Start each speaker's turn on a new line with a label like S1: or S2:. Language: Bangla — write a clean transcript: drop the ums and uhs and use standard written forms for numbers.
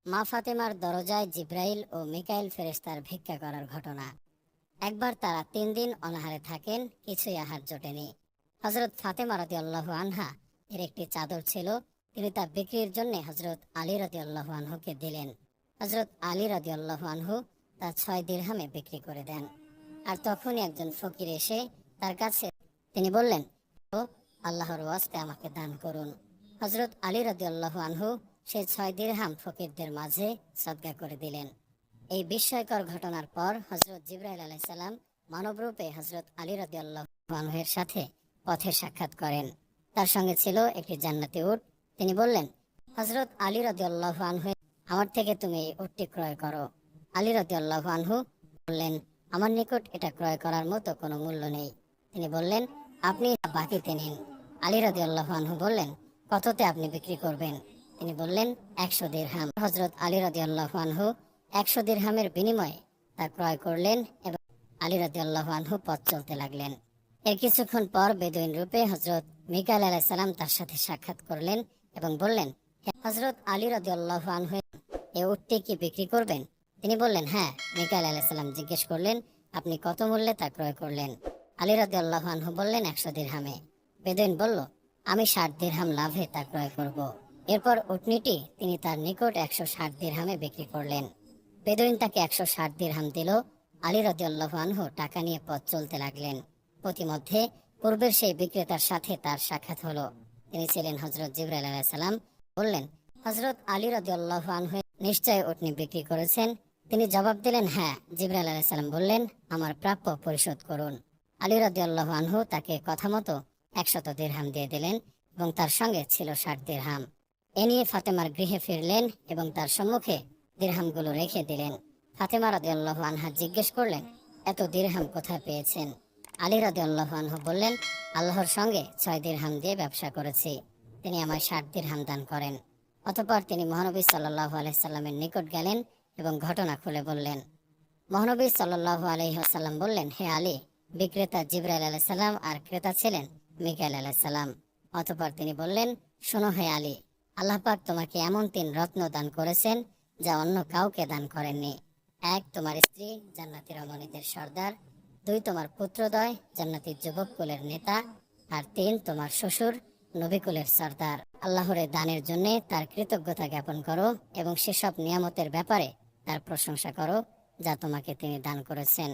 S1: মা ফাতেমার দরজায় জিব্রাইল ও মিকাইল ফেরেশতার ভিক্ষা করার ঘটনা। একবার তারা 3 দিন অনাহারে থাকেন, কিছুই আহার জোটেনি। হযরত ফাতেমা রাদিয়াল্লাহু আনহা এর একটি চাদর ছিল, তিনি তা বিক্রির জন্য হযরত আলী রাদিয়াল্লাহু আনহুকে দিলেন। হযরত আলী রাদিয়াল্লাহু আনহু তা 6 দিরহামে বিক্রি করে দেন। আর তখনই একজন ফকির এসে তার কাছে, তিনি বললেন, ও আল্লাহর ওয়াস্তে আমাকে দান করুন। হযরত আলী রাদিয়াল্লাহু আনহু সেই 6 দিরহাম ফকিরদের মাঝে সদকা করে দিলেন। এই বিস্ময়কর ঘটনার পর হযরত জিবরাইল আলাইহিস সালাম মানবরূপে হযরত আলী রাদিয়াল্লাহু আনহুর সাথে পথে সাক্ষাৎ করেন। তার সঙ্গে ছিল একটি জান্নাতি উট। তিনি বললেন, হযরত আলী রাদিয়াল্লাহু আনহু, আমার থেকে তুমি এই উটটি ক্রয় করো। আলী রাদিয়াল্লাহু আনহু বললেন, আমার নিকট এটা ক্রয় করার মতো কোনো মূল্য নেই। তিনি বললেন, আপনি বাকিতে নিন। আলী রাদিয়াল্লাহু আনহু বললেন, কততে আপনি বিক্রি করবেন? তিনি বললেন, 100 দিরহাম। হযরত আলী রাদিয়াল্লাহু আনহু 100 দিরহামের বিনিময়ে তা ক্রয় করলেন এবং আলী রাদিয়াল্লাহু আনহু পথ চলতে লাগলেন। এর কিছুক্ষণ পর বেদুইন রূপে হযরত মিকাইল আলাইহিস সালাম তার সাথে সাক্ষাৎ করলেন এবং বললেন, হযরত আলী রাদিয়াল্লাহু আনহু, এই উটটি কি বিক্রি করবেন? তিনি বললেন, হ্যাঁ। মিকাইল আলাইহিস সালাম জিজ্ঞেস করলেন, আপনি কত মূল্যে তা ক্রয় করলেন? আলী রাদিয়াল্লাহু আনহু বললেন, 100 দিরহামে। বেদুইন বলল, আমি 60 দিরহাম লাভে তা ক্রয় করব। এরপর উটনীটি তিনি তার নিকট 160 দিরহামে বিক্রি করলেন। বেদুইন তাকে 160 দিরহাম দিল। আলী রাদিয়াল্লাহু আনহু টাকা নিয়ে পথ চলতে লাগলেন। প্রতিমধ্যে পূর্বের সেই বিক্রেতার সাথে তার সাক্ষাৎ হলো। তিনি ছিলেন হযরত জিবরাইল আলাইহিস সালাম। বললেন, হযরত আলী রাদিয়াল্লাহু আনহু নিশ্চয় উটনী বিক্রি করেছেন? তিনি জবাব দিলেন, হ্যাঁ। জিবরাইল আলাইহিস সালাম বললেন, আমার প্রাপ্য পরিশোধ করুন। আলী রাদিয়াল্লাহু আনহু তাকে কথা মতো 100 দিরহাম দিয়ে দিলেন এবং তার সঙ্গে ছিল 60 দিরহাম। এ নিয়ে ফাতেমার গৃহে ফিরলেন এবং তার সম্মুখে দিরহামগুলো রেখে দিলেন। ফাতেমা রাদিয়াল্লাহু আনহা জিজ্ঞেস করলেন, এত দিরহাম কোথায় পেয়েছেন? আলী রাদিয়াল্লাহু আনহু বললেন, আল্লাহর সঙ্গে 6 দিরহাম দিয়ে ব্যবসা করেছি, তিনি আমায় 60 দিরহাম দান করেন। অতঃপর তিনি মহানবী সাল্লাল্লাহু আলাইহি সাল্লামের নিকট গেলেন এবং ঘটনা খুলে বললেন। মহানবী সাল্লাল্লাহু আলাইহি ওয়াসাল্লাম বললেন, হে আলী, বিক্রেতা জিবরাইল আলাইহিস সালাম আর ক্রেতা ছিলেন মিকাইল আলাইহিস সালাম। অতঃপর তিনি বললেন, শোনো হে আলী, আল্লাহ পাক তোমাকে এমন 3 রত্ন দান করেছেন যা অন্য কাউকে দান করেননি। 1, তোমার স্ত্রী জান্নাতি রমণীদের সর্দার। 2, তোমার পুত্রদ্বয় জান্নাতি যুবক কুলের নেতা। আর 3, তোমার শ্বশুর নবীকুলের সর্দার। আল্লাহর দানের জন্য তার কৃতজ্ঞতা জ্ঞাপন করো এবং সেসব নিয়ামতের ব্যাপারে তার প্রশংসা করো যা তোমাকে তিনি দান করেছেন।